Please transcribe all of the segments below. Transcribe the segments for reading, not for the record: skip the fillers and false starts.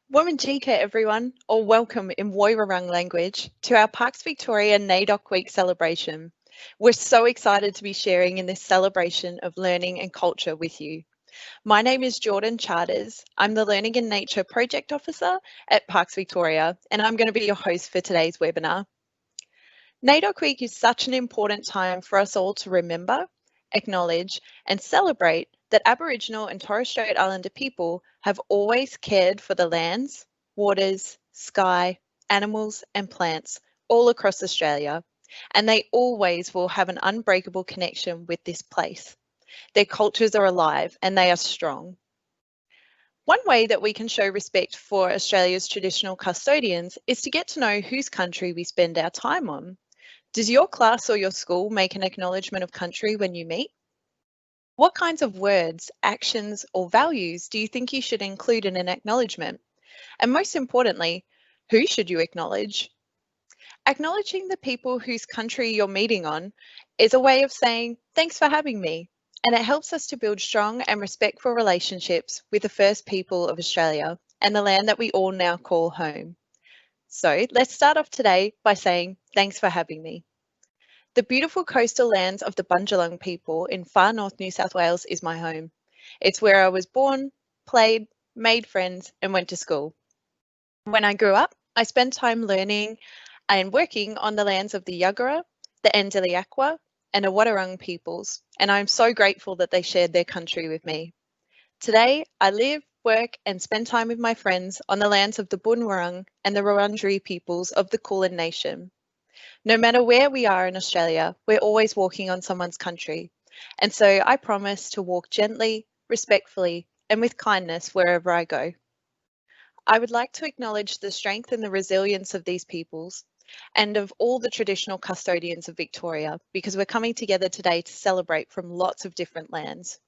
Woman Chica, everyone, or welcome in Wadawurrung language to our Parks Victoria NAIDOC Week celebration. We're so excited to be sharing in this celebration of learning and culture with you. My name is Jordan Charters. I'm the Learning in Nature Project Officer at Parks Victoria, and I'm going to be your host for today's webinar. NAIDOC Week is such an important time for us all to remember, acknowledge, and celebrate that Aboriginal and Torres Strait Islander people have always cared for the lands, waters, sky, animals, and plants all across Australia, and they always will have an unbreakable connection with this place. Their cultures are alive and they are strong. One way that we can show respect for Australia's traditional custodians is to get to know whose country we spend our time on. Does your class or your school make an acknowledgement of country when you meet? What kinds of words, actions, or values do you think you should include in an acknowledgement? And most importantly, who should you acknowledge? Acknowledging the people whose country you're meeting on is a way of saying, thanks for having me. And it helps us to build strong and respectful relationships with the first people of Australia and the land that we all now call home. So let's start off today by saying, thanks for having me. The beautiful coastal lands of the Bundjalung people in far north New South Wales is my home. It's where I was born, played, made friends, and went to school. When I grew up, I spent time learning and working on the lands of the Yagara, the Ndiliakwa, and the Wadawurrung peoples, and I'm so grateful that they shared their country with me. Today, I live, work, and spend time with my friends on the lands of the Bunurong and the Wurundjeri peoples of the Kulin Nation. No matter where we are in Australia, we're always walking on someone's country. And so I promise to walk gently, respectfully, and with kindness wherever I go. I would like to acknowledge the strength and the resilience of these peoples and of all the traditional custodians of Victoria, because we're coming together today to celebrate from lots of different lands.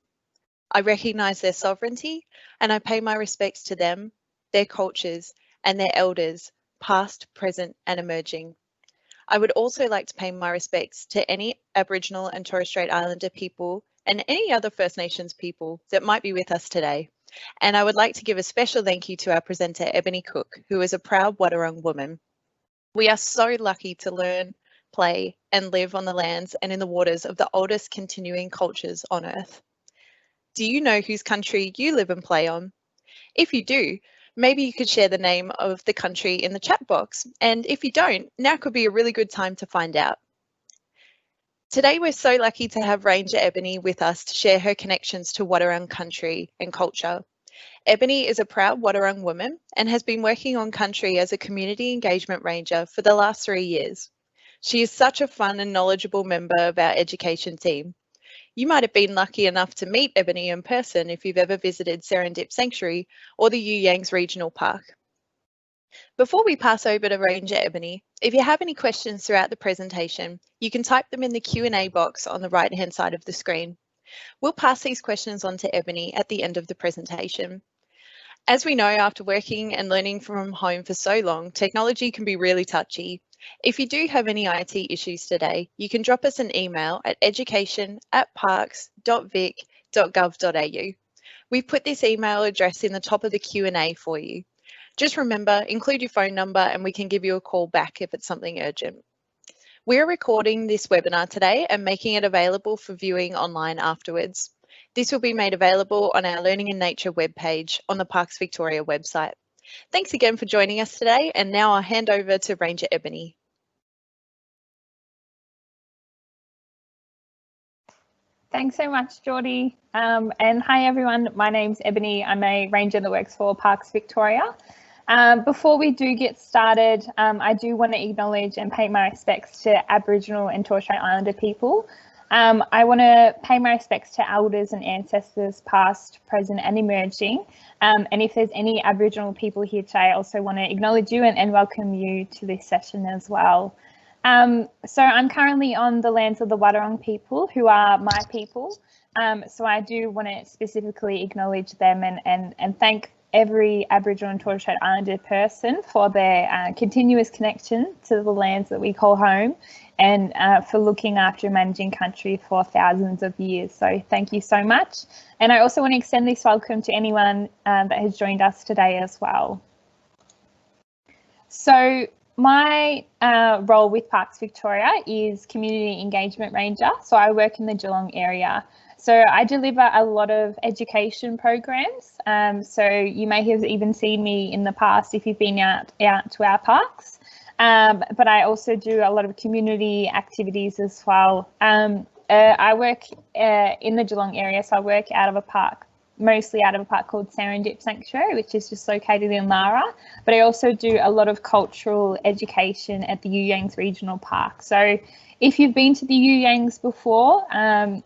I recognise their sovereignty and I pay my respects to them, their cultures, and their elders, past, present, and emerging. I would also like to pay my respects to any Aboriginal and Torres Strait Islander people and any other First Nations people that might be with us today. And I would like to give a special thank you to our presenter, Ebonee Cook, who is a proud Wadawurrung woman. We are so lucky to learn, play, and live on the lands and in the waters of the oldest continuing cultures on Earth. Do you know whose country you live and play on? If you do, maybe you could share the name of the country in the chat box. And if you don't, now could be a really good time to find out. Today, we're so lucky to have Ranger Ebonee with us to share her connections to Wadawurrung country and culture. Ebonee is a proud Wadawurrung woman and has been working on country as a community engagement ranger for the last 3 years. She is such a fun and knowledgeable member of our education team. You might have been lucky enough to meet Ebonee in person if you've ever visited Serendip Sanctuary or the Youangs Regional Park. Before we pass over to Ranger Ebonee, if you have any questions throughout the presentation, you can type them in the Q&A box on the right-hand side of the screen. We'll pass these questions on to Ebonee at the end of the presentation. As we know, after working and learning from home for so long, technology can be really touchy. If you do have any IT issues today, you can drop us an email at education@parks.vic.gov.au. We've put this email address in the top of the Q&A for you. Just remember, include your phone number and we can give you a call back if it's something urgent. We're recording this webinar today and making it available for viewing online afterwards. This will be made available on our Learning in Nature webpage on the Parks Victoria website. Thanks again for joining us today, and now I'll hand over to Ranger Ebonee. Thanks so much, Geordie. And hi everyone, my name's Ebonee. I'm a ranger that works for Parks Victoria. Before we do get started, I do want to acknowledge and pay my respects to Aboriginal and Torres Strait Islander people. I want to pay my respects to elders and ancestors past, present and emerging. And if there's any Aboriginal people here today, I also want to acknowledge you and welcome you to this session as well. So I'm currently on the lands of the Wadawurrung people, who are my people. So I do want to specifically acknowledge them and thank every Aboriginal and Torres Strait Islander person for their continuous connection to the lands that we call home and for looking after and managing country for thousands of years. So thank you so much. And I also want to extend this welcome to anyone that has joined us today as well. So my role with Parks Victoria is Community Engagement Ranger. So I work in the Geelong area. So I deliver a lot of education programs. So you may have even seen me in the past if you've been out to our parks. But I also do a lot of community activities as well. I work in the Geelong area, so I work out of a park, mostly out of a park called Serendip Sanctuary, which is just located in Lara. But I also do a lot of cultural education at the Youangs Regional Park. So if you've been to the Youangs before,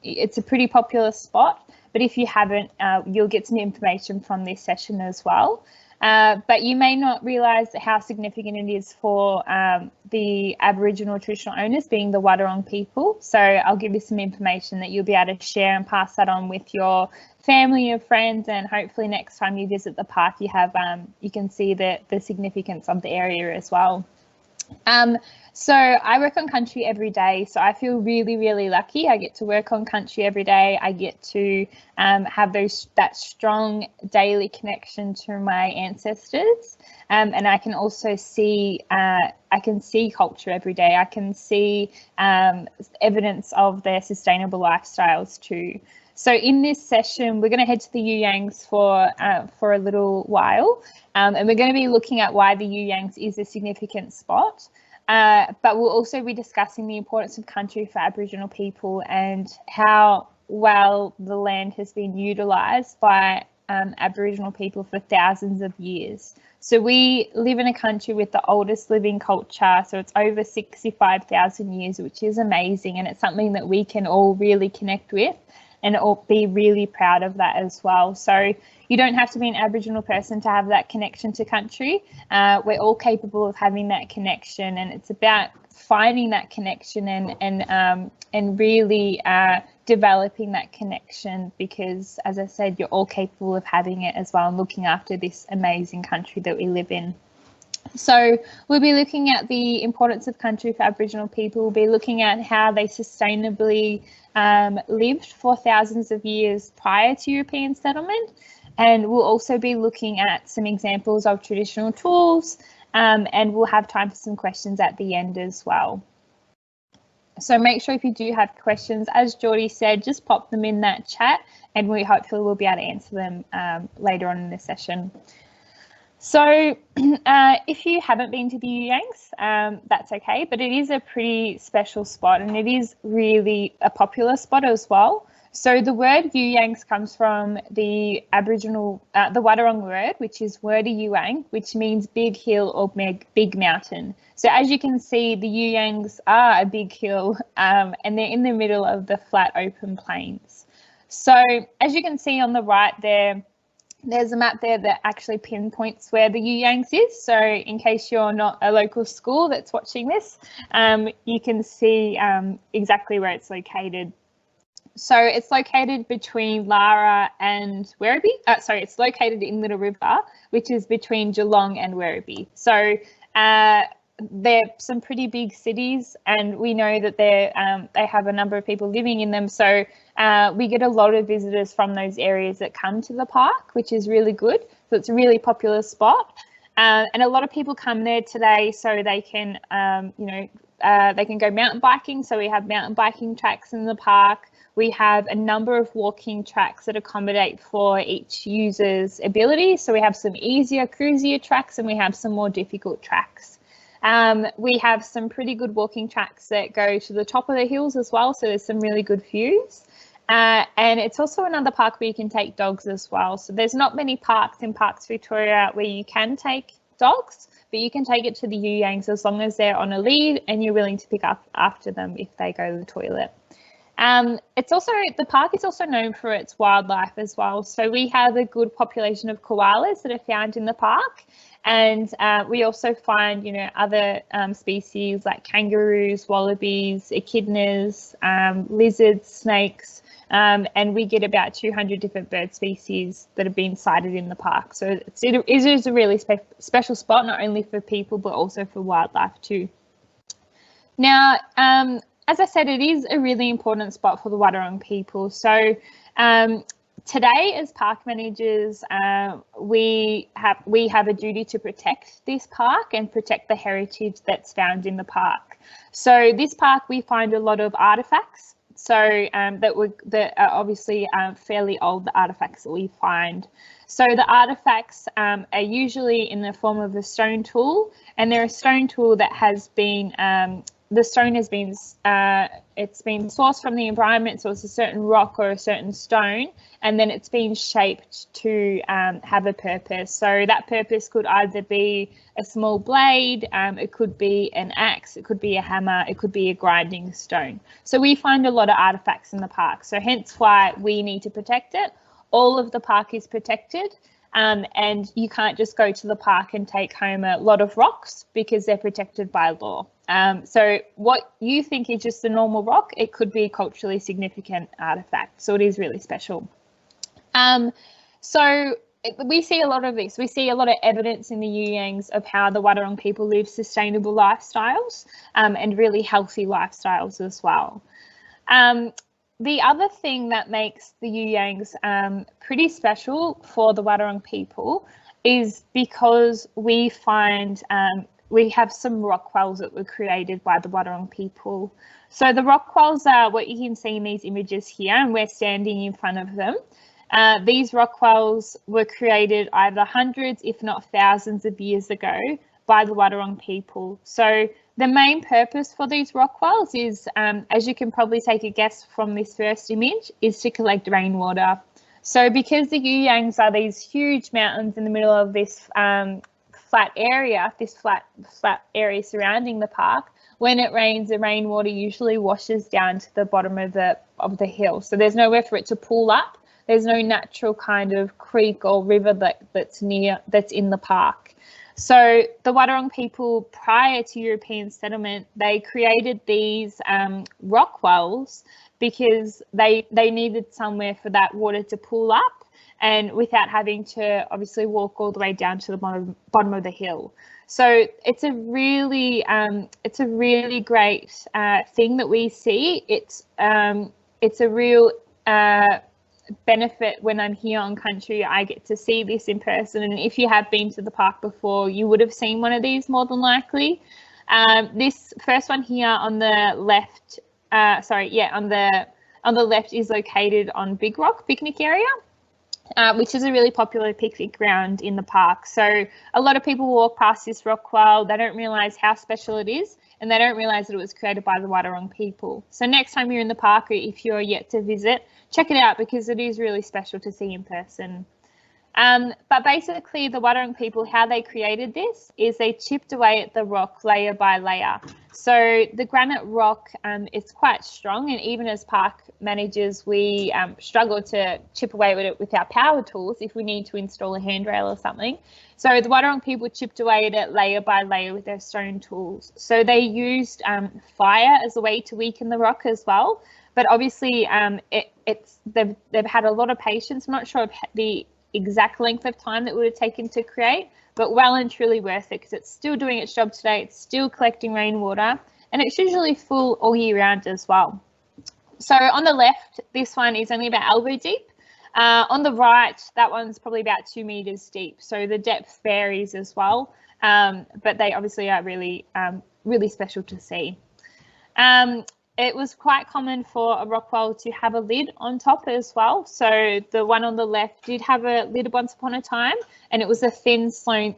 it's a pretty popular spot. But if you haven't, you'll get some information from this session as well. But you may not realise how significant it is for the Aboriginal traditional owners, being the Wadawurrung people. So I'll give you some information that you'll be able to share and pass that on with your family and friends, and hopefully next time you visit the park you have you can see the significance of the area as well. So I work on country every day, so I feel really lucky. I get to work on country every day. I get to have that strong daily connection to my ancestors, and I can also see culture every day. I can see evidence of their sustainable lifestyles too. So in this session, we're going to head to the Youangs for a little while, and we're going to be looking at why the Youangs is a significant spot. But we'll also be discussing the importance of country for Aboriginal people and how well the land has been utilised by Aboriginal people for thousands of years. So we live in a country with the oldest living culture, so it's over 65,000 years, which is amazing, and it's something that we can all really connect with and all be really proud of that as well. So you don't have to be an Aboriginal person to have that connection to country. We're all capable of having that connection, and it's about finding that connection and really developing that connection, because, as I said, you're all capable of having it as well and looking after this amazing country that we live in. So we'll be looking at the importance of country for Aboriginal people. We'll be looking at how they sustainably lived for thousands of years prior to European settlement. And we'll also be looking at some examples of traditional tools, and we'll have time for some questions at the end as well. So make sure if you do have questions, as Wurdi said, just pop them in that chat, and we hopefully will be able to answer them later on in the session. So if you haven't been to the Youangs, that's okay, but it is a pretty special spot, and it is really a popular spot as well. So the word Youangs comes from the Aboriginal, the Wadawurrung word, which is Wurdi Youang, which means big hill or big mountain. So as you can see, the Youangs are a big hill, and they're in the middle of the flat open plains. So as you can see on the right there, there's a map there that actually pinpoints where the Youangs is. So in case you're not a local school that's watching this, you can see exactly where it's located. So it's located between Lara and Werribee. It's located in Little River, which is between Geelong and Werribee. So they're some pretty big cities, and we know that they have a number of people living in them. So we get a lot of visitors from those areas that come to the park, which is really good. So it's a really popular spot, and a lot of people come there today so they can, they can go mountain biking. So we have mountain biking tracks in the park. We have a number of walking tracks that accommodate for each user's ability. So we have some easier, cruisier tracks, and we have some more difficult tracks. We have some pretty good walking tracks that go to the top of the hills as well, so there's some really good views. And it's also another park where you can take dogs as well. So there's not many parks in Parks Victoria where you can take dogs, but you can take it to the Youangs as long as they're on a lead and you're willing to pick up after them if they go to the toilet. The park is also known for its wildlife as well. So we have a good population of koalas that are found in the park. And we also find, other species like kangaroos, wallabies, echidnas, lizards, snakes, and we get about 200 different bird species that have been sighted in the park. So it is a really special spot, not only for people, but also for wildlife too. Now, as I said, it is a really important spot for the Wadawurrung people. So Today, as park managers, we have a duty to protect this park and protect the heritage that's found in the park. So this park, we find a lot of artefacts. So that are obviously fairly old, the artefacts that we find. So the artefacts are usually in the form of a stone tool, and they're a stone tool that has been the stone has been it's been sourced from the environment, so it's a certain rock or a certain stone, and then it's been shaped to have a purpose. So that purpose could either be a small blade, it could be an axe, it could be a hammer, it could be a grinding stone. So we find a lot of artifacts in the park, so hence why we need to protect it. All of the park is protected. And you can't just go to the park and take home a lot of rocks because they're protected by law. So what you think is just a normal rock, it could be a culturally significant artefact. So it is really special. So we see a lot of this. We see a lot of evidence in the Youyangs of how the Wadawurrung people live sustainable lifestyles and really healthy lifestyles as well. The other thing that makes the Youyangs pretty special for the Wadawurrung people is because we find we have some rock quells that were created by the Wadawurrung people. So the rock quells are what you can see in these images here, and we're standing in front of them. These rock quells were created either hundreds, if not thousands of years ago by the Wadawurrung people. So the main purpose for these rock quells is, as you can probably take a guess from this first image, is to collect rainwater. So because the Youyangs are these huge mountains in the middle of this flat area, flat area surrounding the park, when it rains, the rainwater usually washes down to the bottom of the hill. So there's nowhere for it to pool up. There's no natural kind of creek or river that's in the park. So the Wadawurrung people, prior to European settlement, they created these rock wells because they needed somewhere for that water to pool up, and without having to obviously walk all the way down to the bottom of the hill. So it's a really great thing that we see. It's a real benefit when I'm here on country. I get to see this in person, and if you have been to the park before, you would have seen one of these more than likely. This first one here on the left, on the left is located on Big Rock picnic area, which is a really popular picnic ground in the park. So a lot of people walk past this rock well, they don't realise how special it is, and they don't realise that it was created by the Wadawurrung people. So next time you're in the park, or if you're yet to visit, check it out because it is really special to see in person. But basically the Wadawurrung people, how they created this is they chipped away at the rock layer by layer. So the granite rock is quite strong, and even as park managers, we struggle to chip away with it with our power tools if we need to install a handrail or something. So the Wadawurrung people chipped away at it layer by layer with their stone tools. So they used fire as a way to weaken the rock as well. But obviously they've had a lot of patience. I'm not sure of the exact length of time that would have taken to create, but well and truly worth it because it's still doing its job today. It's still collecting rainwater, and it's usually full all year round as well. So on the left, this one is only about elbow deep. On the right, that one's probably about 2 meters deep. So the depth varies as well, but they obviously are really, really special to see. It was quite common for a rock well to have a lid on top as well. So the one on the left did have a lid once upon a time, and it was a thin stone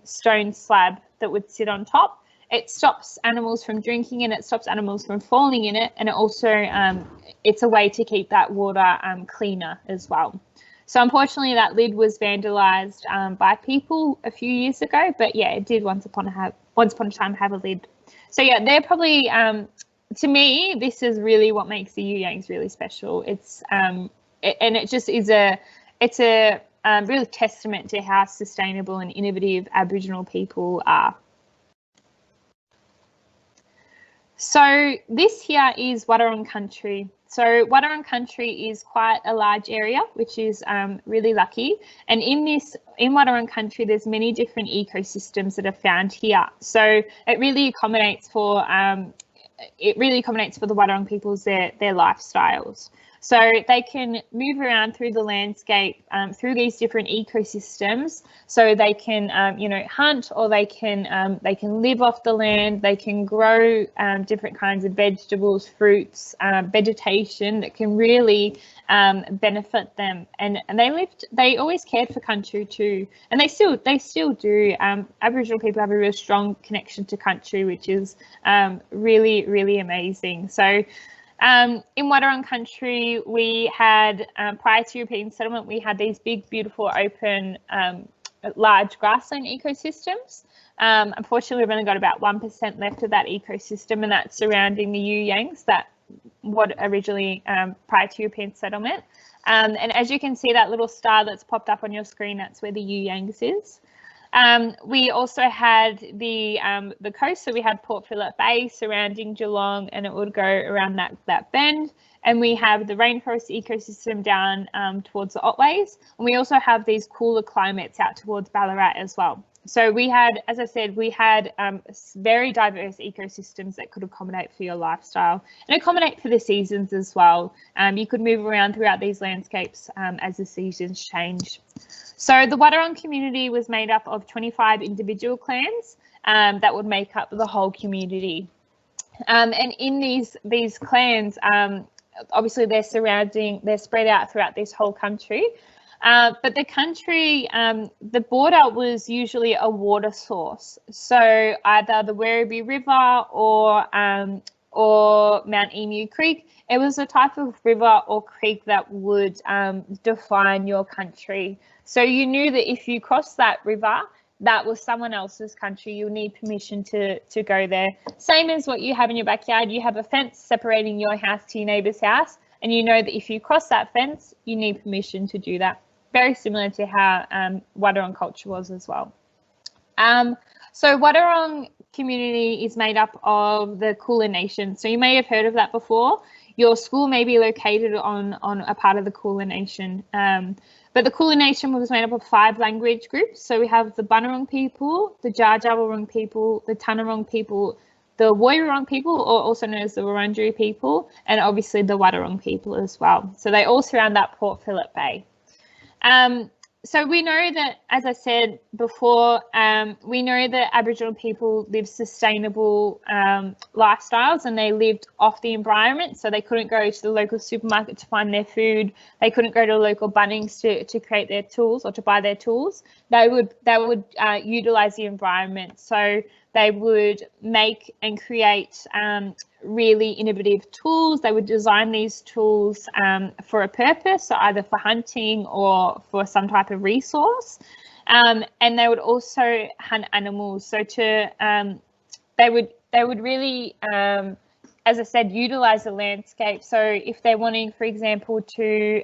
slab that would sit on top. It stops animals from drinking and it stops animals from falling in it, and it also it's a way to keep that water cleaner as well. So unfortunately that lid was vandalised by people a few years ago, but yeah, it did once upon a time have a lid. So yeah, they're probably to me, this is really what makes the Youyangs really special. It's and it just is it's a real testament to how sustainable and innovative Aboriginal people are. So this here is Wadawurrung country. So Wadawurrung country is quite a large area, which is really lucky. And in Wadawurrung country, there's many different ecosystems that are found here. So it really accommodates for the Wadawurrung people's their lifestyles. So they can move around through the landscape, through these different ecosystems. So they can, you know, hunt, or they can live off the land. They can grow different kinds of vegetables, fruits, vegetation that can really benefit them. And they always cared for country too, and they still do. Aboriginal people have a real strong connection to country, which is really, really amazing. So in Wadawurrung country, we had, prior to European settlement, we had these big, beautiful, open, large grassland ecosystems. Unfortunately, we've only got about 1% left of that ecosystem, and that's surrounding the Youangs, that what originally prior to European settlement. And as you can see, that little star that's popped up on your screen, that's where the Youangs is. We also had the coast, so we had Port Phillip Bay surrounding Geelong, and it would go around that bend. And we have the rainforest ecosystem down towards the Otways, and we also have these cooler climates out towards Ballarat as well. So we had, as I said, we had very diverse ecosystems that could accommodate for your lifestyle and accommodate for the seasons as well. You could move around throughout these landscapes as the seasons change. So the Wadawurrung community was made up of 25 individual clans that would make up the whole community. And in these clans, obviously they're spread out throughout this whole country. But the country, the border was usually a water source. So either the Werribee River or Mount Emu Creek. It was a type of river or creek that would define your country. So you knew that if you crossed that river, that was someone else's country. You'll need permission to go there. Same as what you have in your backyard. You have a fence separating your house to your neighbour's house, and you know that if you cross that fence, you need permission to do that. Very similar to how Wadawurrung culture was as well. So Wadawurrung community is made up of the Kulin Nation. So you may have heard of that before. Your school may be located on a part of the Kulin Nation. But the Kulin Nation was made up of 5 language groups. So we have the Bunurong people, the Djadjabulrung people, the Tanarong people, the Woiwurrung people, or also known as the Wurundjeri people, and obviously the Wadawurrung people as well. So they all surround that Port Phillip Bay. So we know that, as I said before, we know that Aboriginal people live sustainable lifestyles, and they lived off the environment. So they couldn't go to the local supermarket to find their food. They couldn't go to local Bunnings to create their tools or to buy their tools. They would utilise the environment. So they would make and create really innovative tools. They would design these tools for a purpose, so either for hunting or for some type of resource. And they would also hunt animals. So they would really, as I said, utilize the landscape. So if they're wanting, for example, to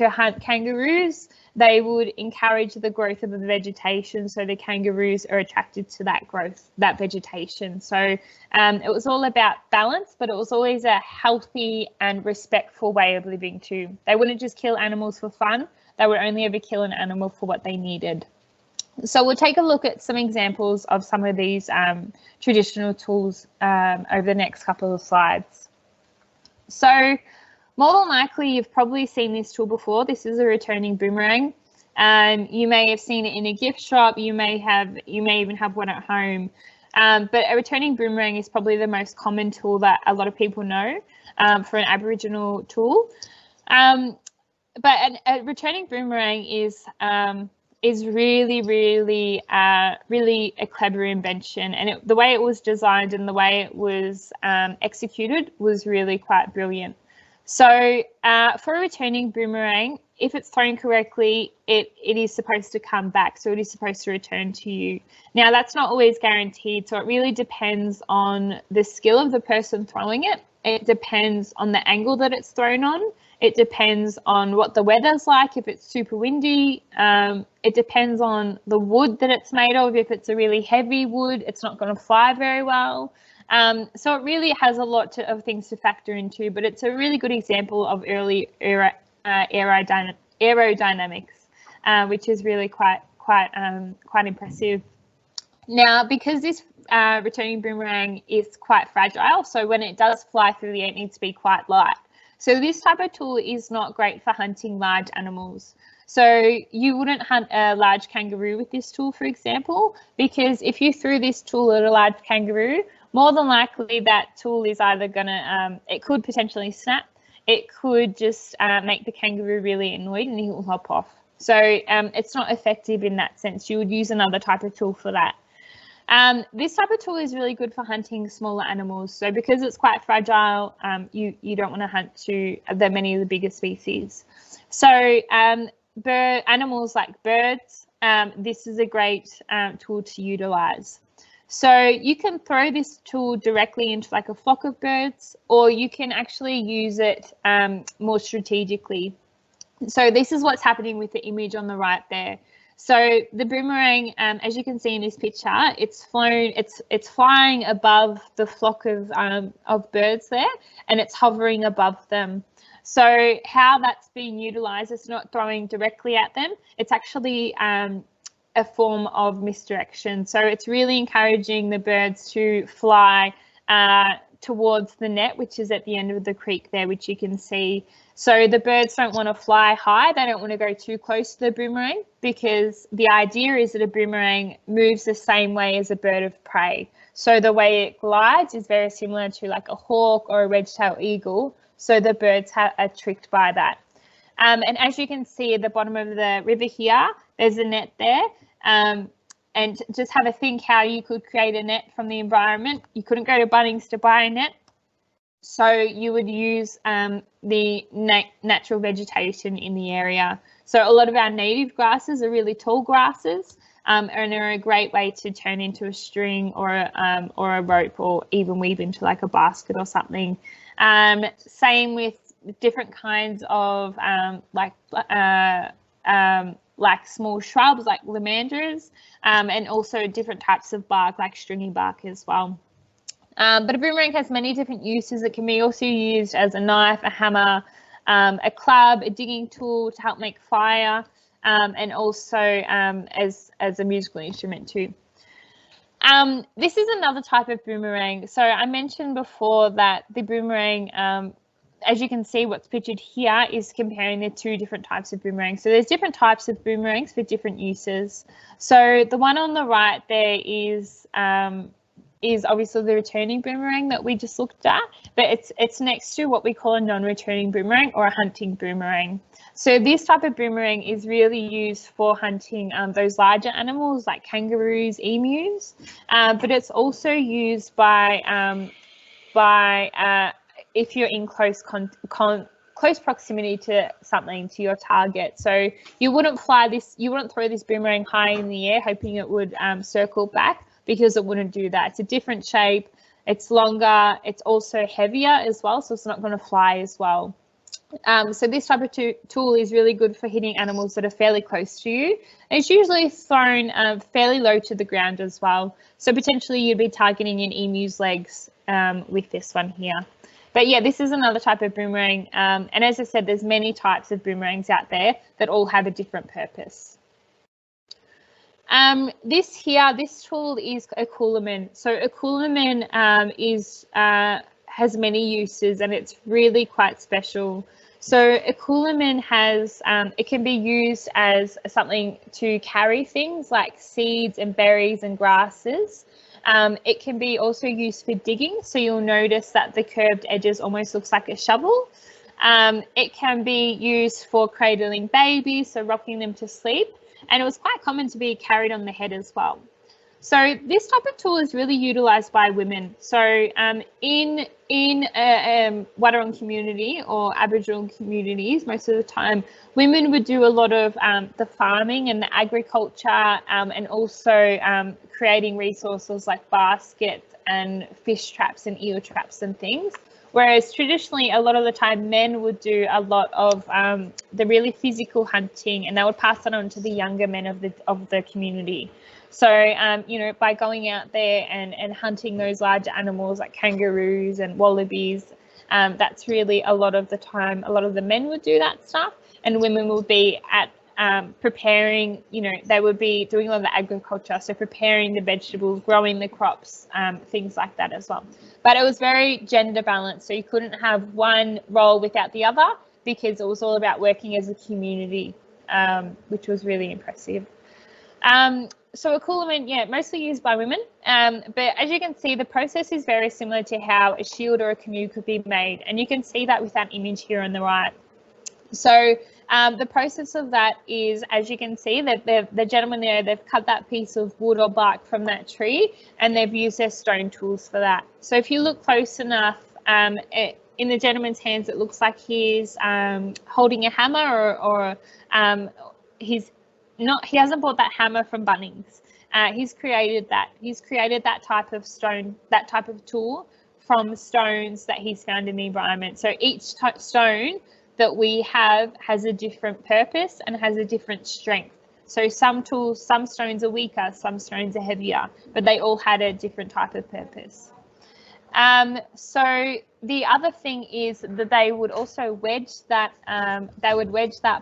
hunt kangaroos, they would encourage the growth of the vegetation, so the kangaroos are attracted to that growth, that vegetation. So it was all about balance, but it was always a healthy and respectful way of living too. They wouldn't just kill animals for fun. They would only ever kill an animal for what they needed. So we'll take a look at some examples of some of these traditional tools over the next couple of slides. So more than likely, you've probably seen this tool before. This is a returning boomerang. You may have seen it in a gift shop. You may even have one at home. But a returning boomerang is probably the most common tool that a lot of people know for an Aboriginal tool. But a returning boomerang is really, really, really a clever invention. And the way it was designed and the way it was executed was really quite brilliant. So for a returning boomerang, if it's thrown correctly, it is supposed to come back. So it is supposed to return to you. Now, that's not always guaranteed. So it really depends on the skill of the person throwing it. It depends on the angle that it's thrown on. It depends on what the weather's like. If it's super windy, it depends on the wood that it's made of. If it's a really heavy wood, it's not going to fly very well. So it really has a lot of things to factor into, but it's a really good example of early aerodynamics, which is really quite impressive. Now, because this returning boomerang is quite fragile, so when it does fly through the air, it needs to be quite light. So this type of tool is not great for hunting large animals. So you wouldn't hunt a large kangaroo with this tool, for example, because if you threw this tool at a large kangaroo, more than likely that tool is either going to, it could potentially snap, it could just make the kangaroo really annoyed and he will hop off. So it's not effective in that sense. You would use another type of tool for that. This type of tool is really good for hunting smaller animals. So because it's quite fragile, you don't want to hunt to many of the bigger species. So animals like birds, this is a great tool to utilize. So you can throw this tool directly into like a flock of birds, or you can actually use it more strategically. So this is what's happening with the image on the right there. So the boomerang, as you can see in this picture, it's flying above the flock of birds there, and it's hovering above them. So how that's being utilised, it's not throwing directly at them. It's actually a form of misdirection. So it's really encouraging the birds to fly towards the net, which is at the end of the creek there, which you can see. So the birds don't want to fly high. They don't want to go too close to the boomerang, because the idea is that a boomerang moves the same way as a bird of prey. So the way it glides is very similar to like a hawk or a red-tailed eagle. So the birds are tricked by that. And as you can see at the bottom of the river here, there's a net there. And just have a think how you could create a net from the environment. You couldn't go to Bunnings to buy a net. So you would use the natural vegetation in the area. So a lot of our native grasses are really tall grasses, and are a great way to turn into a string or a rope, or even weave into like a basket or something. Same with different kinds of like small shrubs like limandras, and also different types of bark like stringy bark as well. But a boomerang has many different uses. It can be also used as a knife, a hammer, a club, a digging tool to help make fire, and also as a musical instrument too. This is another type of boomerang. So I mentioned before that the boomerang, as you can see, what's pictured here is comparing the two different types of boomerangs. So there's different types of boomerangs for different uses. So the one on the right there is obviously the returning boomerang that we just looked at, but it's next to what we call a non-returning boomerang or a hunting boomerang. So this type of boomerang is really used for hunting those larger animals like kangaroos, emus, but it's also used by if you're in close proximity to something, to your target. So you wouldn't throw this boomerang high in the air hoping it would circle back, because it wouldn't do that. It's a different shape, it's longer, it's also heavier as well, so it's not going to fly as well. So this type of tool is really good for hitting animals that are fairly close to you. And it's usually thrown fairly low to the ground as well. So potentially you'd be targeting an emu's legs with this one here. But yeah, this is another type of boomerang. And as I said, there's many types of boomerangs out there that all have a different purpose. This tool is a coolerman. So a coolerman has many uses, and it's really quite special. So a coolerman has, it can be used as something to carry things like seeds and berries and grasses. It can be also used for digging. So you'll notice that the curved edges almost looks like a shovel. It can be used for cradling babies, so rocking them to sleep. And it was quite common to be carried on the head as well. So this type of tool is really utilised by women. So in Wadawurrung community or Aboriginal communities, most of the time, women would do a lot of the farming and the agriculture, and also creating resources like baskets and fish traps and eel traps and things. Whereas traditionally, a lot of the time, men would do a lot of the really physical hunting, and they would pass it on to the younger men of the community. So, you know, by going out there and hunting those larger animals like kangaroos and wallabies, that's really a lot of the time, a lot of the men would do that stuff, and women would be preparing, they would be doing all the agriculture, so preparing the vegetables, growing the crops, things like that as well. But it was very gender balanced, so you couldn't have one role without the other, because it was all about working as a community, which was really impressive. So a coolant, mostly used by women, but as you can see, the process is very similar to how a shield or a canoe could be made, and you can see that with that image here on the right. So the process of that is, as you can see, that the gentleman there, they've cut that piece of wood or bark from that tree, and they've used their stone tools for that. So if you look close enough, in the gentleman's hands, it looks like he's holding a hammer, or he hasn't bought that hammer from Bunnings. He's created that. He's created that type of stone, that type of tool from stones that he's found in the environment. So each stone that we have has a different purpose and has a different strength. So some stones are weaker, some stones are heavier, but they all had a different type of purpose. So the other thing is that they would also wedge that,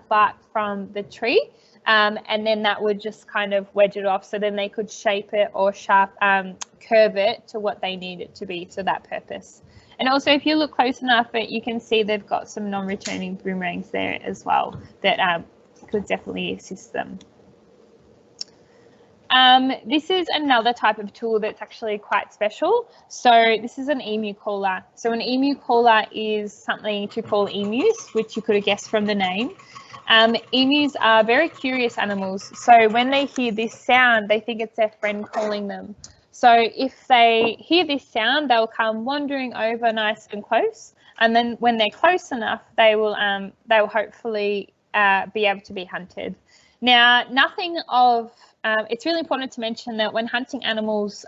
bark from the tree, and then that would just kind of wedge it off. So then they could shape it or curve it to what they need it to be, so that purpose. And also, if you look close enough, you can see they've got some non-returning boomerangs there as well that could definitely assist them. This is another type of tool that's actually quite special. So this is an emu caller. So an emu caller is something to call emus, which you could have guessed from the name. Emus are very curious animals. So when they hear this sound, they think it's their friend calling them. So if they hear this sound, they'll come wandering over nice and close. And then when they're close enough, they'll hopefully be able to be hunted. Now, it's really important to mention that when hunting animals,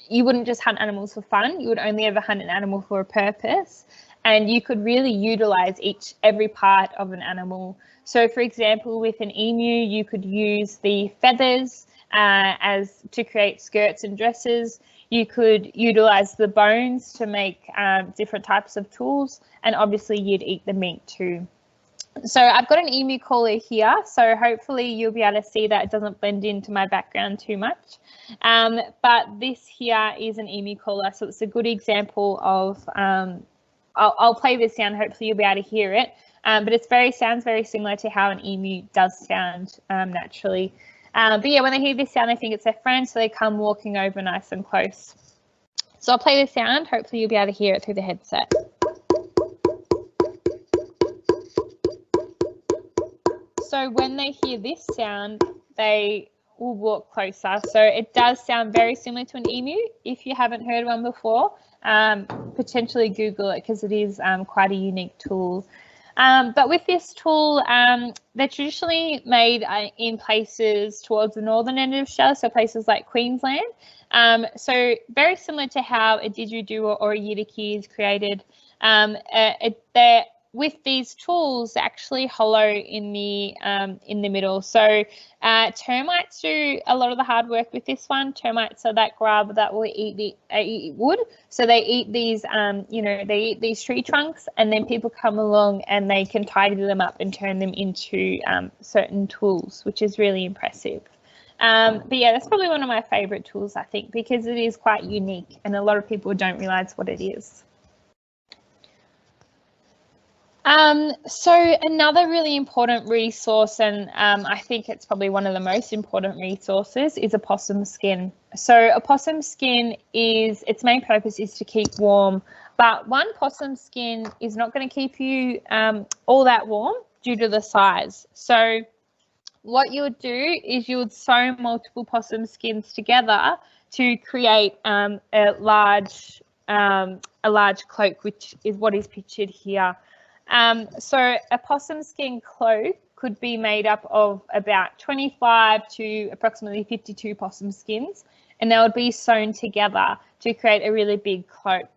you wouldn't just hunt animals for fun. You would only ever hunt an animal for a purpose, and you could really utilize every part of an animal. So, for example, with an emu, you could use the feathers to create skirts and dresses. You could utilize the bones to make different types of tools, and obviously you'd eat the meat too. So I've got an emu caller here, so hopefully you'll be able to see that it doesn't blend into my background too much. But this here is an emu caller, so it's a good example of, I'll play this sound, hopefully you'll be able to hear it, but it sounds very similar to how an emu does sound naturally. But yeah, when they hear this sound, they think it's their friend, so they come walking over nice and close. So I'll play the sound, hopefully you'll be able to hear it through the headset. So when they hear this sound, they will walk closer. So it does sound very similar to an emu. If you haven't heard one before, potentially Google it, because it is quite a unique tool. But with this tool, they're traditionally made in places towards the northern end of Australia, so places like Queensland. So very similar to how a didgeridoo or a yidaki is created. With these tools, they're actually hollow in the middle. So termites do a lot of the hard work with this one. Termites are that grub that will eat wood. So they eat these, they eat these tree trunks, and then people come along and they can tidy them up and turn them into certain tools, which is really impressive. But yeah, that's probably one of my favorite tools, I think, because it is quite unique and a lot of people don't realize what it is. So another really important resource, and I think it's probably one of the most important resources, is a possum skin. So a possum skin its main purpose is to keep warm, but one possum skin is not going to keep you all that warm due to the size. So what you would do is you would sew multiple possum skins together to create a large cloak, which is what is pictured here. So a possum skin cloak could be made up of about 25 to approximately 52 possum skins, and they would be sewn together to create a really big cloak.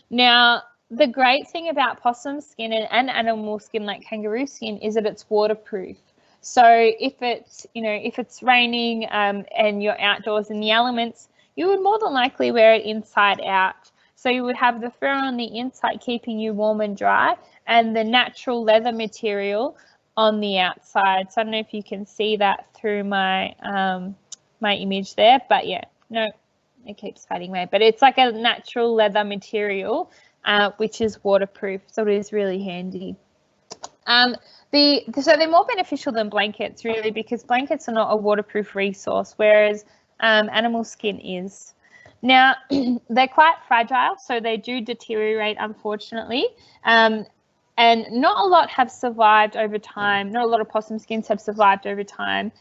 Now, the great thing about possum skin and animal skin like kangaroo skin is that it's waterproof. So if it's raining and you're outdoors in the elements, you would more than likely wear it inside out. So you would have the fur on the inside keeping you warm and dry, and the natural leather material on the outside. So I don't know if you can see that through my my image there, but yeah, no, it keeps fading away. But it's like a natural leather material, which is waterproof, so it is really handy. So they're more beneficial than blankets, really, because blankets are not a waterproof resource, whereas animal skin is. Now, they're quite fragile, so they do deteriorate, unfortunately. And not a lot have survived over time. Not a lot of possum skins have survived over time.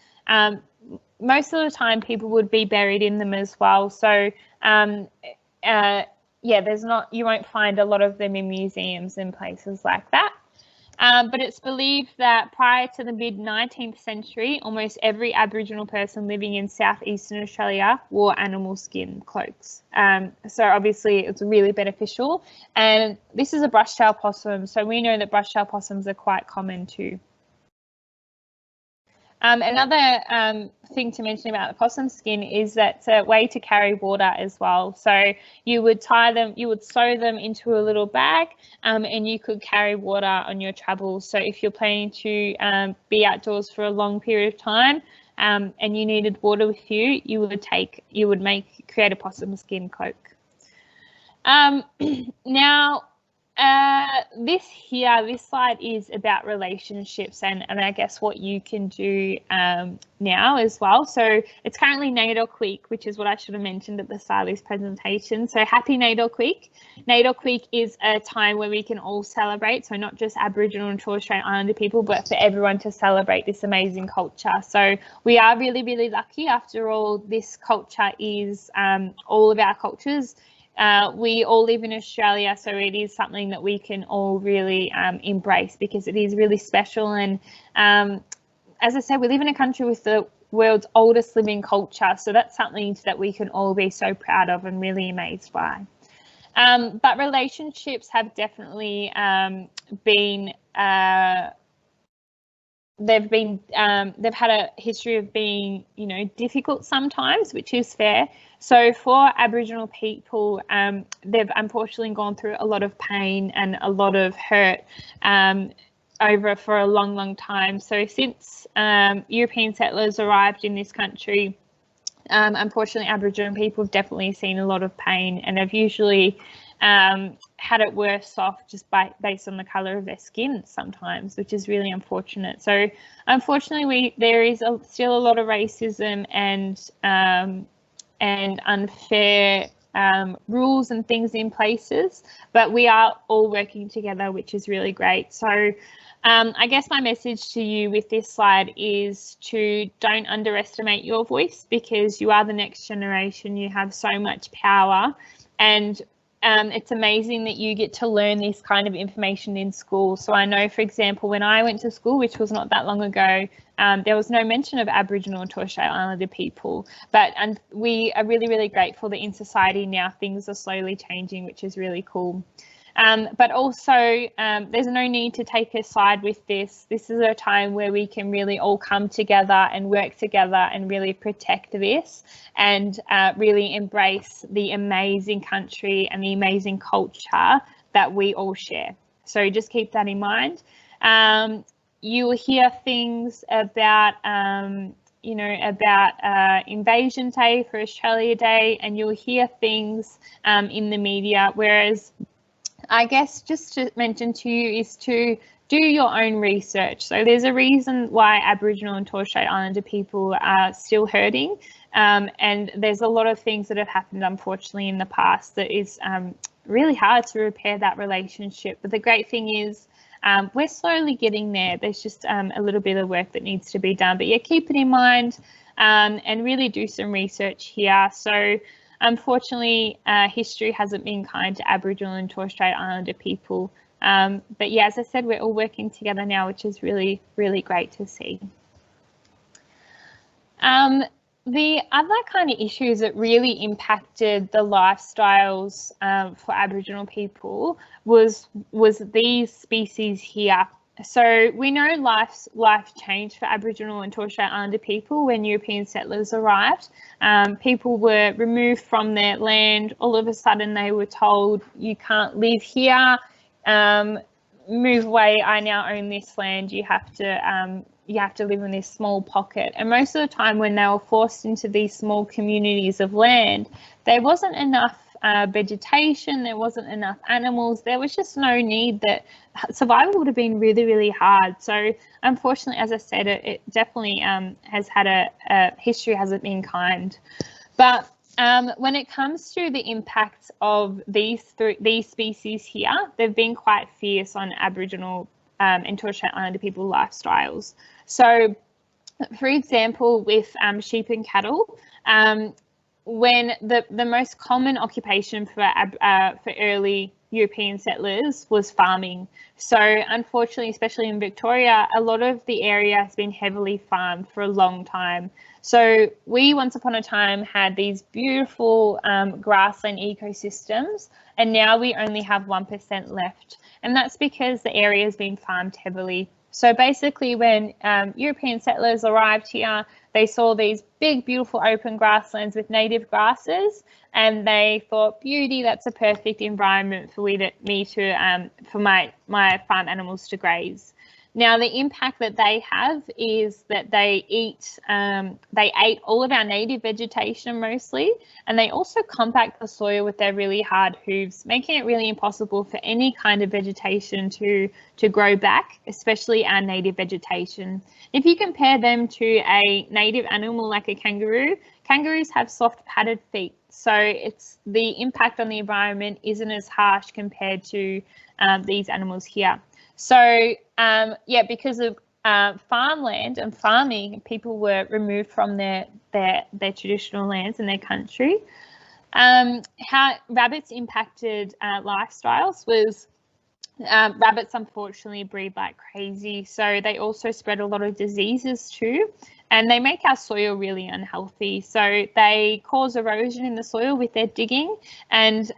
Most of the time, people would be buried in them as well. So, yeah, you won't find a lot of them in museums and places like that. But it's believed that prior to the mid-19th century, almost every Aboriginal person living in southeastern Australia wore animal skin cloaks. So obviously it's really beneficial. And this is a brush-tail possum, so we know that brush-tail possums are quite common too. Another thing to mention about the possum skin is that it's a way to carry water as well. So you would tie them, you would sew them into a little bag, and you could carry water on your travels. So if you're planning to be outdoors for a long period of time, and you needed water with you, you would create a possum skin cloak. Now, this slide is about relationships and I guess what you can do now as well. So it's currently NAIDOC Week, which is what I should have mentioned at the start of this presentation. So happy NAIDOC Week. NAIDOC Week is a time where we can all celebrate, so not just Aboriginal and Torres Strait Islander people, but for everyone to celebrate this amazing culture. So we are really, really lucky. After all, this culture is all of our cultures. We all live in Australia, so it is something that we can all really embrace because it is really special. And as I said, we live in a country with the world's oldest living culture, so that's something that we can all be so proud of and really amazed by. But relationships have definitely been they've had a history of being, difficult sometimes, which is fair. So for Aboriginal people, they've unfortunately gone through a lot of pain and a lot of hurt over for a long, long time. So since European settlers arrived in this country, unfortunately, Aboriginal people have definitely seen a lot of pain and have usually had it worse off just based on the colour of their skin sometimes, which is really unfortunate. So unfortunately, there is still a lot of racism and unfair rules and things in places, but we are all working together, which is really great. So I guess my message to you with this slide is to don't underestimate your voice, because you are the next generation. You have so much power, and it's amazing that you get to learn this kind of information in school. So I know, for example, when I went to school, which was not that long ago, there was no mention of Aboriginal and Torres Strait Islander people, but we are really, really grateful that in society now things are slowly changing, which is really cool. But also, there's no need to take a side with this. This is a time where we can really all come together and work together and really protect this and really embrace the amazing country and the amazing culture that we all share. So just keep that in mind. You will hear things about, Invasion Day for Australia Day, and you'll hear things in the media, whereas I guess just to mention to you is to do your own research. So there's a reason why Aboriginal and Torres Strait Islander people are still hurting, and there's a lot of things that have happened, unfortunately, in the past that is really hard to repair that relationship. But the great thing is we're slowly getting there. There's just a little bit of work that needs to be done. But yeah, keep it in mind and really do some research here. So unfortunately, history hasn't been kind to Aboriginal and Torres Strait Islander people. But yeah, as I said, we're all working together now, which is really, really great to see. The other kind of issues that really impacted the lifestyles for Aboriginal people was these species here. So we know life changed for Aboriginal and Torres Strait Islander people when European settlers arrived. People were removed from their land. All of a sudden they were told, you can't live here. move away, I now own this land, you have to live in this small pocket. And most of the time when they were forced into these small communities of land, there wasn't enough vegetation, there wasn't enough animals, there was just no need. That survival would have been really, really hard. So unfortunately, as I said, it definitely has had a history hasn't been kind. But when it comes to the impacts of these species here, they've been quite fierce on Aboriginal and Torres Strait Islander people lifestyles. So, for example, with sheep and cattle, when the most common occupation for early European settlers was farming. So unfortunately, especially in Victoria, a lot of the area has been heavily farmed for a long time. So we once upon a time had these beautiful grassland ecosystems, and now we only have 1% left. And that's because the area has been farmed heavily. So basically when European settlers arrived here, they saw these big, beautiful open grasslands with native grasses, and they thought, beauty, that's a perfect environment for my farm animals to graze. Now, the impact that they have is that they ate all of our native vegetation mostly, and they also compact the soil with their really hard hooves, making it really impossible for any kind of vegetation to grow back, especially our native vegetation. If you compare them to a native animal like a kangaroo, kangaroos have soft padded feet, so it's the impact on the environment isn't as harsh compared to these animals here. So yeah, because of farmland and farming, people were removed from their traditional lands and their country. How rabbits impacted lifestyles was rabbits unfortunately breed like crazy, so they also spread a lot of diseases too, and they make our soil really unhealthy. So they cause erosion in the soil with their digging, and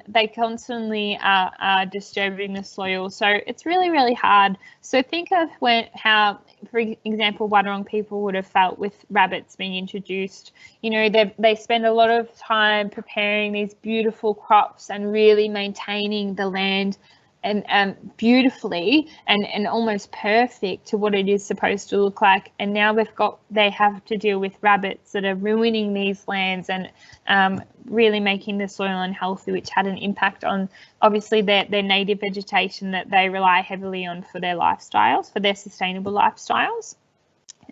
they constantly are disturbing the soil. So it's really, really hard. So think of how, for example, Wadawurrung people would have felt with rabbits being introduced. You know, they spend a lot of time preparing these beautiful crops and really maintaining the land and beautifully and almost perfect to what it is supposed to look like. And now they have to deal with rabbits that are ruining these lands and really making the soil unhealthy, which had an impact on obviously their native vegetation that they rely heavily on for their lifestyles, for their sustainable lifestyles.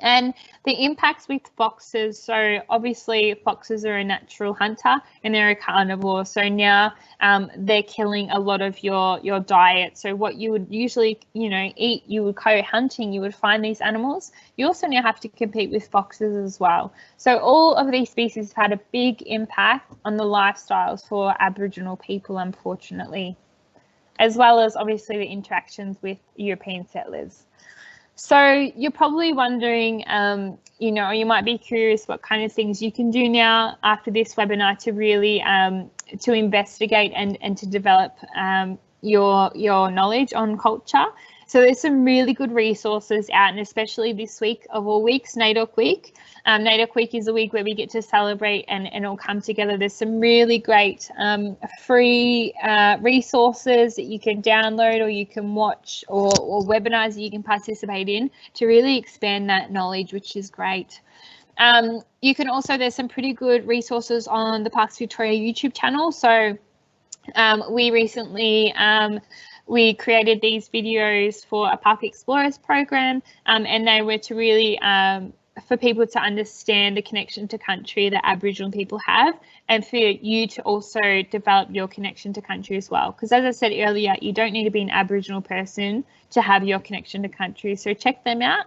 And the impacts with foxes, so obviously foxes are a natural hunter and they're a carnivore, so now they're killing a lot of your diet. So what you would usually eat, you would go hunting, you would find these animals. You also now have to compete with foxes as well. So all of these species have had a big impact on the lifestyles for Aboriginal people, unfortunately, as well as obviously the interactions with European settlers. So you're probably wondering, you might be curious what kind of things you can do now after this webinar to really to investigate and to develop your knowledge on culture. So there's some really good resources out, and especially this week of all weeks, NAIDOC Week. NAIDOC Week is a week where we get to celebrate and all come together. There's some really great free resources that you can download or you can watch, or webinars that you can participate in to really expand that knowledge, which is great. You can also, there's some pretty good resources on the Parks Victoria YouTube channel. So we recently we created these videos for a Park Explorers program, and they were to really for people to understand the connection to country that Aboriginal people have, and for you to also develop your connection to country as well. Because as I said earlier, you don't need to be an Aboriginal person to have your connection to country. So check them out.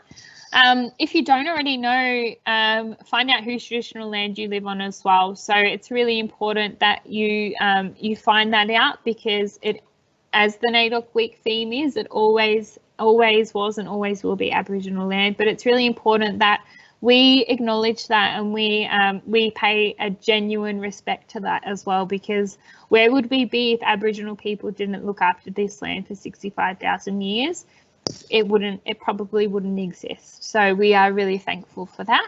If you don't already know, find out whose traditional land you live on as well. So it's really important that you find that out, because as the NAIDOC Week theme is, it always was and always will be Aboriginal land. But it's really important that we acknowledge that, and we pay a genuine respect to that as well, because where would we be if Aboriginal people didn't look after this land for 65,000 years? It probably wouldn't exist. So we are really thankful for that.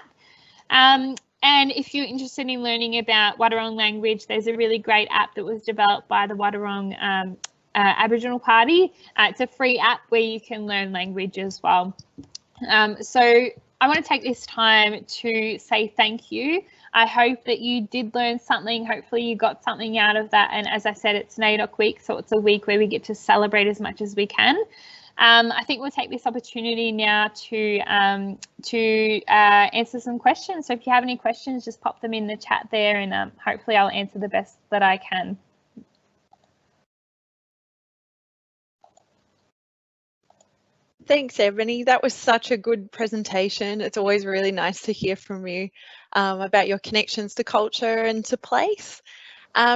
And if you're interested in learning about Wadawurrung language, there's a really great app that was developed by the Wadawurrung Aboriginal Party. It's a free app where you can learn language as well. So I want to take this time to say thank you. I hope that you did learn something. Hopefully you got something out of that. And as I said, it's NAIDOC week, so it's a week where we get to celebrate as much as we can. I think we'll take this opportunity now to answer some questions. So if you have any questions, just pop them in the chat there, and hopefully I'll answer the best that I can. Thanks, Ebony. That was such a good presentation. It's always really nice to hear from you about your connections to culture and to place.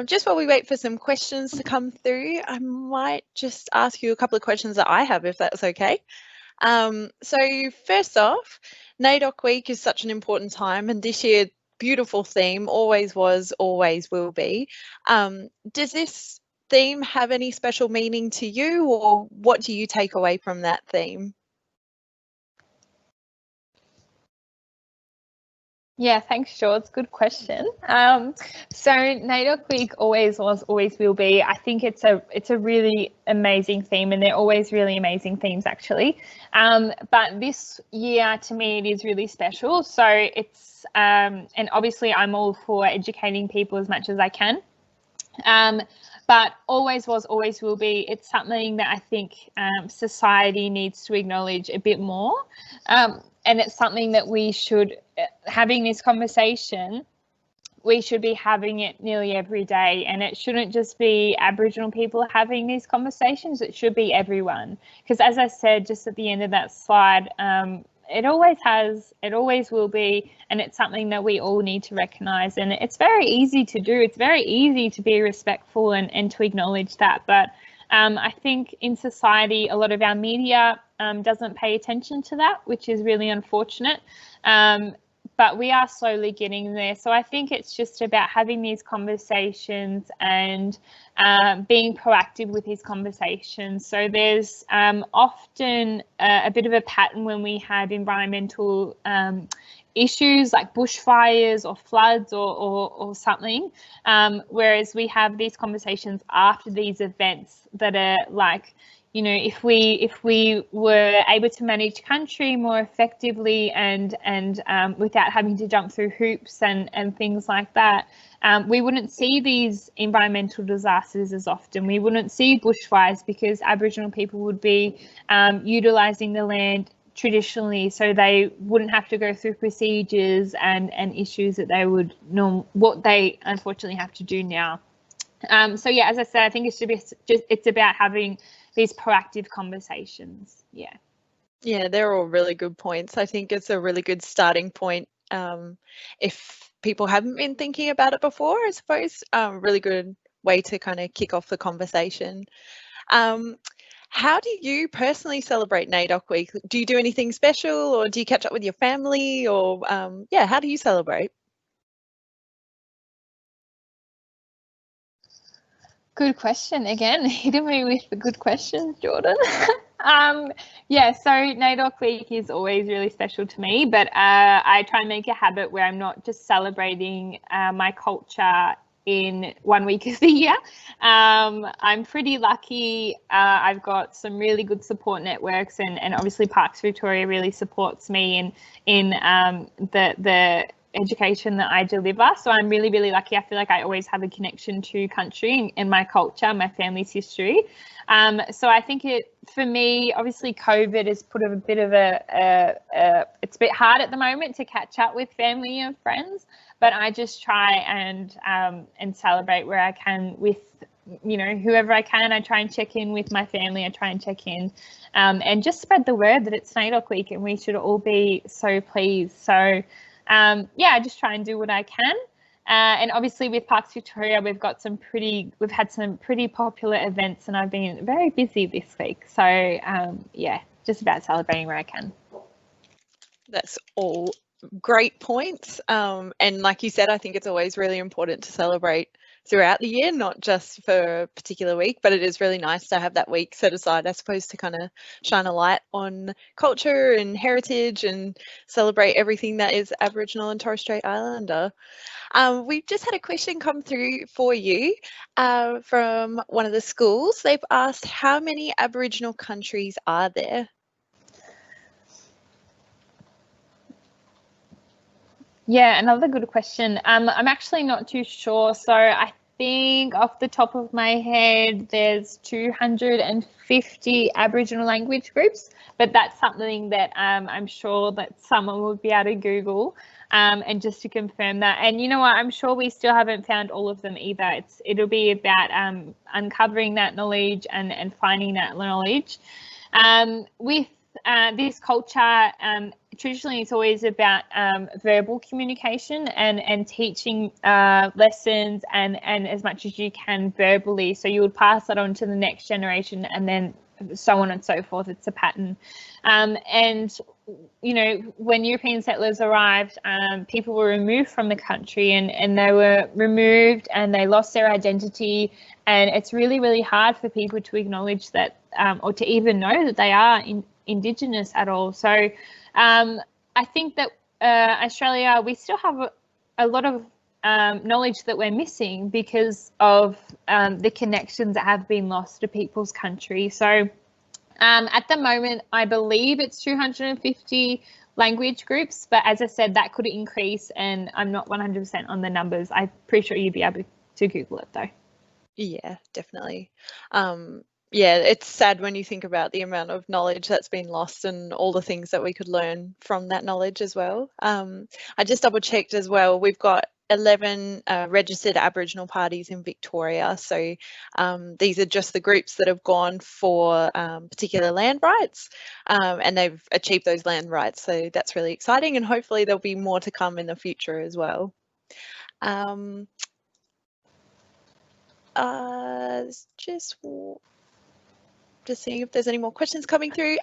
Just while we wait for some questions to come through, I might just ask you a couple of questions that I have, if that's okay. So first off, NAIDOC Week is such an important time, and this year, beautiful theme, always was, always will be. Does this theme have any special meaning to you, or what do you take away from that theme? Yeah, thanks, George. Good question. So NAIDOC Week always was, always will be. I think it's a really amazing theme, and they're always really amazing themes, actually. But this year, to me, it is really special. So it's, and obviously I'm all for educating people as much as I can. But always was, always will be. It's something that I think society needs to acknowledge a bit more. And it's something that we should, having this conversation, we should be having it nearly every day. And it shouldn't just be Aboriginal people having these conversations, it should be everyone. Because as I said, just at the end of that slide, it always has, it always will be, and it's something that we all need to recognise. And it's very easy to do. It's very easy to be respectful and to acknowledge that. But I think in society, a lot of our media doesn't pay attention to that, which is really unfortunate. But we are slowly getting there. So I think it's just about having these conversations and being proactive with these conversations. So there's often a bit of a pattern when we have environmental issues like bushfires or floods or something, whereas we have these conversations after these events that are like, you know, if we were able to manage country more effectively and without having to jump through hoops and things like that, we wouldn't see these environmental disasters as often. We wouldn't see bushfires because Aboriginal people would be utilising the land traditionally, so they wouldn't have to go through procedures and issues that they would what they unfortunately have to do now. So yeah, as I said, I think it should be it's about having these proactive conversations. Yeah, they're all really good points. I think it's a really good starting point if people haven't been thinking about it before, I suppose. Really good way to kind of kick off the conversation. How do you personally celebrate NAIDOC Week? Do you do anything special, or do you catch up with your family, or yeah, how do you celebrate? Good question. Again, hitting me with the good questions, Jordan. Yeah, so NAIDOC Week is always really special to me, but I try and make a habit where I'm not just celebrating my culture in 1 week of the year. I'm pretty lucky. I've got some really good support networks, and obviously Parks Victoria really supports me in the education that I deliver. So I'm really, really lucky. I feel like I always have a connection to country and my culture, my family's history. So I think for me, obviously COVID has put a bit of it's a bit hard at the moment to catch up with family and friends, but I just try and celebrate where I can with, you know, whoever I can. I try and check in with my family. I try and check in and just spread the word that it's NAIDOC Week and we should all be so pleased. So yeah, I just try and do what I can. And obviously with Parks Victoria, we've had some pretty popular events, and I've been very busy this week. So yeah, just about celebrating where I can. That's all great points. And like you said, I think it's always really important to celebrate throughout the year, not just for a particular week, but it is really nice to have that week set aside, I suppose, to kind of shine a light on culture and heritage and celebrate everything that is Aboriginal and Torres Strait Islander. We've just had a question come through for you from one of the schools. They've asked, how many Aboriginal countries are there? Yeah, another good question. I'm actually not too sure. So I think off the top of my head, there's 250 Aboriginal language groups, but that's something that I'm sure that someone will be able to Google. And just to confirm that, and you know what, I'm sure we still haven't found all of them either. It'll be about uncovering that knowledge and finding that knowledge. With this culture, traditionally it's always about verbal communication and teaching lessons and as much as you can verbally. So you would pass that on to the next generation and then so on and so forth. It's a pattern. And you know, when European settlers arrived, people were removed from the country and they were removed and they lost their identity. And it's really, really hard for people to acknowledge that or to even know that they are Indigenous at all. So I think that Australia, we still have a lot of knowledge that we're missing because of the connections that have been lost to people's country. So at the moment, I believe it's 250 language groups, but as I said, that could increase and I'm not 100% on the numbers. I'm pretty sure you'd be able to Google it though. Yeah, definitely. Yeah, it's sad when you think about the amount of knowledge that's been lost and all the things that we could learn from that knowledge as well. I just double checked as well. We've got 11 registered Aboriginal parties in Victoria. So these are just the groups that have gone for particular land rights and they've achieved those land rights. So that's really exciting and hopefully there'll be more to come in the future as well. Just seeing if there's any more questions coming through.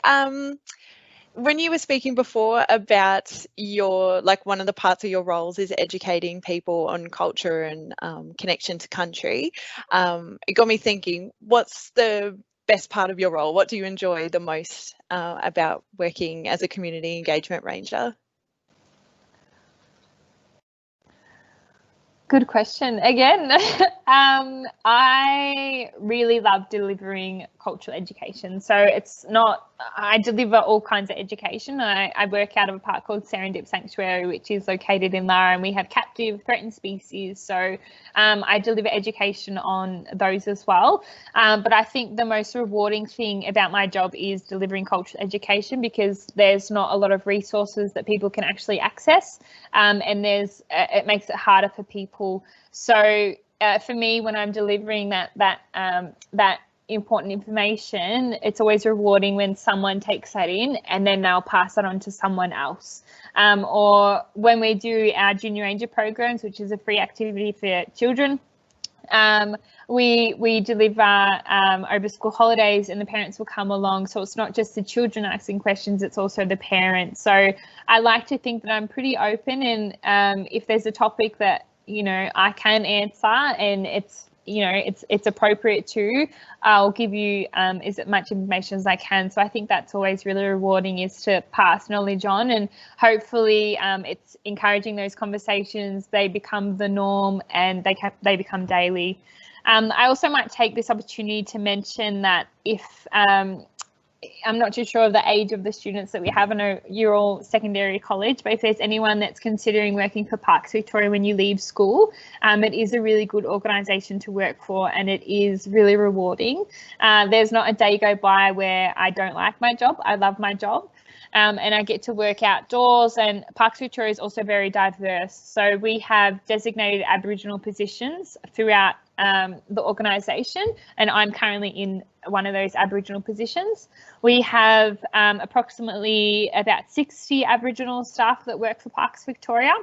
When you were speaking before about your, like one of the parts of your roles is educating people on culture and connection to country, it got me thinking, what's the best part of your role? What do you enjoy the most about working as a community engagement ranger? Good question. Again, I really love delivering cultural education. So it's not, I deliver all kinds of education. I work out of a park called Serendip Sanctuary, which is located in Lara, and we have captive threatened species. So I deliver education on those as well. But I think the most rewarding thing about my job is delivering cultural education because there's not a lot of resources that people can actually access. And it makes it harder for people. So for me, when I'm delivering that important information, it's always rewarding when someone takes that in and then they'll pass that on to someone else. Or when we do our Junior Ranger programs, which is a free activity for children, we deliver over school holidays and the parents will come along. So it's not just the children asking questions, it's also the parents. So I like to think that I'm pretty open and if there's a topic that, you know, I can answer and it's, you know, it's appropriate to, I'll give you as much information as I can. So I think that's always really rewarding, is to pass knowledge on, and hopefully it's encouraging those conversations. They become the norm and they become daily. I also might take this opportunity to mention that if I'm not too sure of the age of the students that we have. I know you're all secondary college, but if there's anyone that's considering working for Parks Victoria when you leave school, it is a really good organisation to work for and it is really rewarding. There's not a day go by where I don't like my job. I love my job. And I get to work outdoors, and Parks Victoria is also very diverse. So we have designated Aboriginal positions throughout the organisation, and I'm currently in one of those Aboriginal positions. We have approximately about 60 Aboriginal staff that work for Parks Victoria,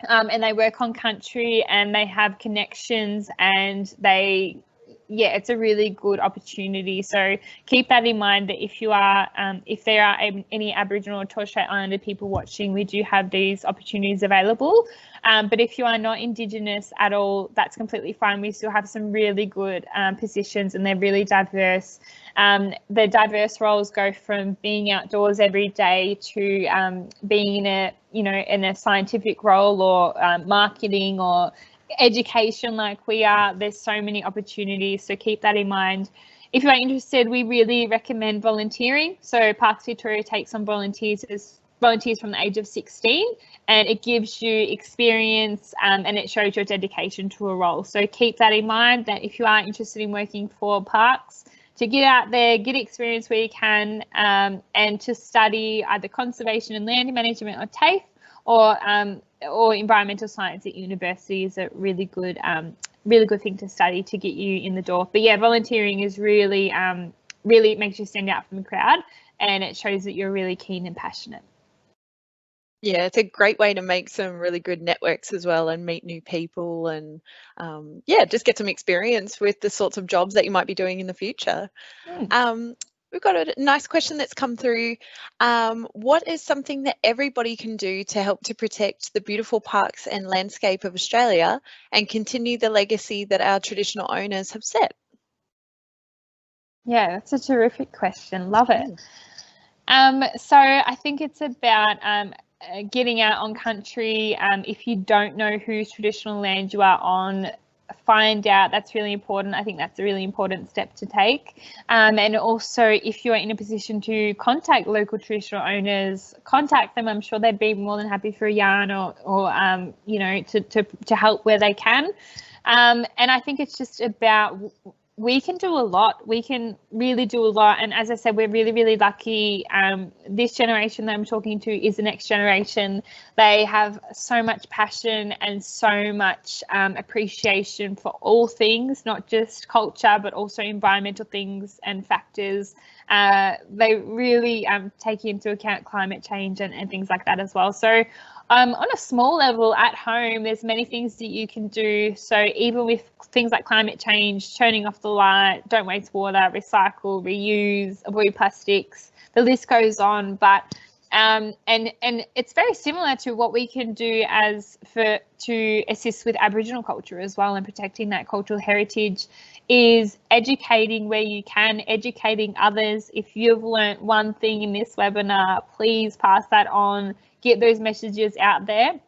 and they work on country and they have connections and they yeah, it's a really good opportunity. So keep that in mind, that if you are, if there are any Aboriginal or Torres Strait Islander people watching, we do have these opportunities available. But if you are not Indigenous at all, that's completely fine. We still have some really good positions, and they're really diverse. The diverse roles go from being outdoors every day to being in a, you know, in a scientific role, or marketing or education like we are. There's so many opportunities, so keep that in mind. If you are interested, we really recommend volunteering. So Parks Victoria takes on volunteers from the age of 16, and it gives you experience and it shows your dedication to a role. So keep that in mind, that if you are interested in working for Parks, to get out there, get experience where you can, and to study either conservation and land management or TAFE, or environmental science at university is a really good thing to study to get you in the door. But yeah, volunteering is really really makes you stand out from the crowd, and it shows that you're really keen and passionate. Yeah, it's a great way to make some really good networks as well, and meet new people, and yeah, just get some experience with the sorts of jobs that you might be doing in the future. We've got a nice question that's come through. What is something that everybody can do to help to protect the beautiful parks and landscape of Australia and continue the legacy that our traditional owners have set? Yeah, that's a terrific question. Love it. So I think it's about getting out on country. If you don't know whose traditional land you are on, find out. That's really important. I think that's a really important step to take. And also, if you're in a position to contact local traditional owners, contact them. I'm sure they'd be more than happy for a yarn, or you know, to help where they can. And I think it's just about, we can do a lot. We can really do a lot. And as I said, we're really, really lucky. This generation that I'm talking to is the next generation. They have so much passion and so much appreciation for all things, not just culture, but also environmental things and factors. They really take into account climate change and things like that as well. So on a small level at home, there's many things that you can do. So even with things like climate change, turning off the light, don't waste water, recycle, reuse, avoid plastics, the list goes on. But and it's very similar to what we can do to assist with Aboriginal culture as well, and protecting that cultural heritage, is educating where you can, educating others. If you've learnt one thing in this webinar, please pass that on, get those messages out there.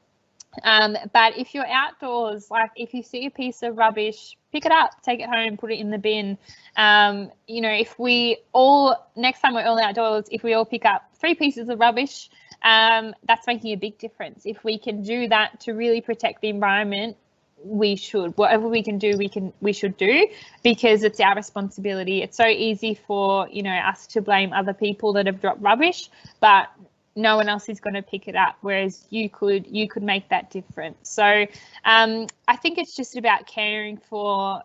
But if you're outdoors, like if you see a piece of rubbish, pick it up, take it home, put it in the bin. You know, if we all, next time we're all outdoors, if we all pick up 3 pieces of rubbish, that's making a big difference. If we can do that to really protect the environment, we should. Whatever we can do, we should do, because it's our responsibility. It's so easy for, you know, us to blame other people that have dropped rubbish, but no one else is going to pick it up, whereas you could make that difference. So I think it's just about caring for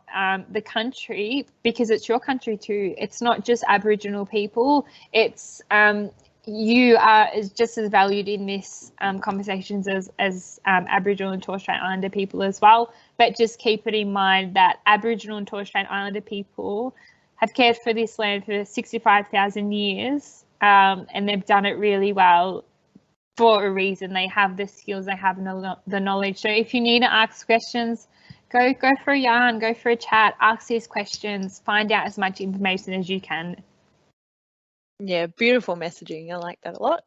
the country, because it's your country too. It's not just Aboriginal people. It's you are just as valued in this conversations as Aboriginal and Torres Strait Islander people as well. But just keep it in mind that Aboriginal and Torres Strait Islander people have cared for this land for 65,000 years. And they've done it really well for a reason. They have the skills, they have the knowledge. So if you need to ask questions, go for a yarn, go for a chat, ask these questions, find out as much information as you can. Yeah, beautiful messaging. I like that a lot.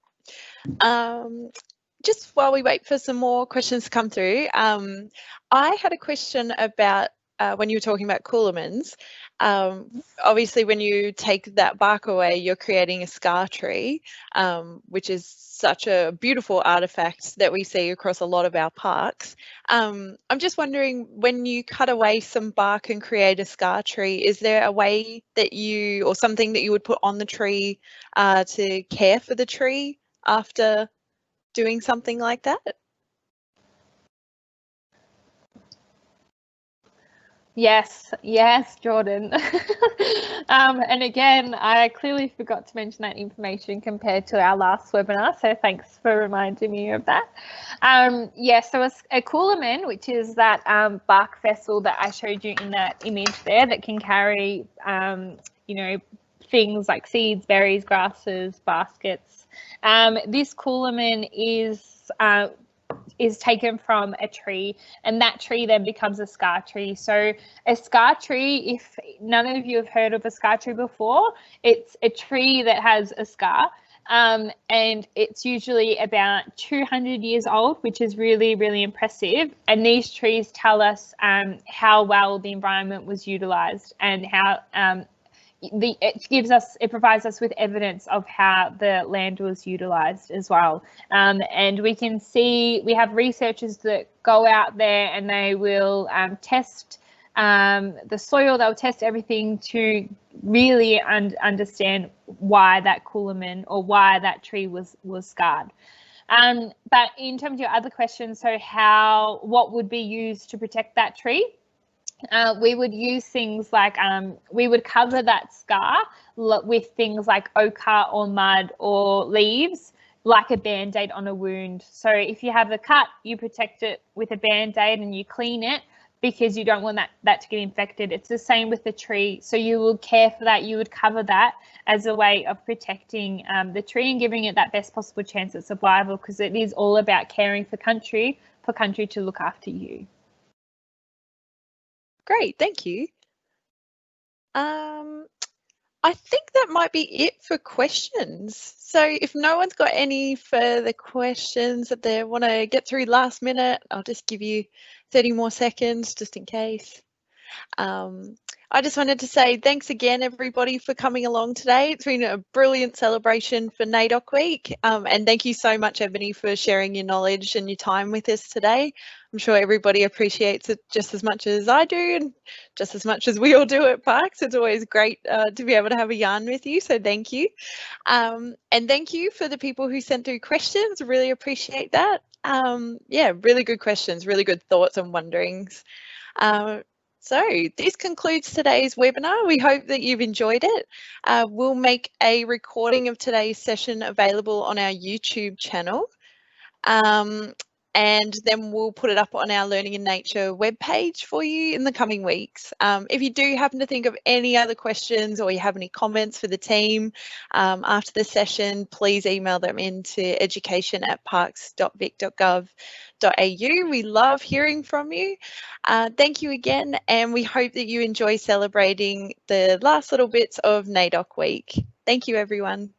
Just while we wait for some more questions to come through, I had a question about when you were talking about coolamans. Obviously, when you take that bark away, you're creating a scar tree, which is such a beautiful artifact that we see across a lot of our parks. I'm just wondering, when you cut away some bark and create a scar tree, is there a way that you, or something that you would put on the tree to care for the tree after doing something like that? Yes, Jordan. And again, I clearly forgot to mention that information compared to our last webinar, so thanks for reminding me of that. So a coolerman, which is that bark vessel that I showed you in that image there, that can carry, things like seeds, berries, grasses, baskets. This coolerman is taken from a tree, and that tree then becomes a scar tree. So a scar tree, if none of you have heard of a scar tree before, it's a tree that has a scar, and it's usually about 200 years old, which is really, really impressive. And these trees tell us how well the environment was utilized, and how it provides us with evidence of how the land was utilized as well. And we can see, we have researchers that go out there and they will test the soil, they'll test everything to really understand why that coolerman or why that tree was scarred. But in terms of your other questions, so what would be used to protect that tree? We would use things like, we would cover that scar with things like ochre or mud or leaves, like a Band-Aid on a wound. So if you have a cut, you protect it with a Band-Aid and you clean it, because you don't want that to get infected. It's the same with the tree. So you will care for that. You would cover that as a way of protecting the tree and giving it that best possible chance at survival, because it is all about caring for country to look after you. Great, thank you. I think that might be it for questions. So if no one's got any further questions that they want to get through last minute, I'll just give you 30 more seconds just in case. I just wanted to say thanks again, everybody, for coming along today. It's been a brilliant celebration for NAIDOC Week. And thank you so much, Ebonee, for sharing your knowledge and your time with us today. I'm sure everybody appreciates it just as much as I do, and just as much as we all do at Parks. It's always great to be able to have a yarn with you, so thank you. And thank you for the people who sent through questions. Really appreciate that. Yeah, really good questions, really good thoughts and wonderings. So this concludes today's webinar. We hope that you've enjoyed it. We'll make a recording of today's session available on our YouTube channel. And then we'll put it up on our Learning in Nature webpage for you in the coming weeks. If you do happen to think of any other questions or you have any comments for the team after the session, please email them into education@parks.vic.gov.au. We love hearing from you. Thank you again, and we hope that you enjoy celebrating the last little bits of NAIDOC Week. Thank you, everyone.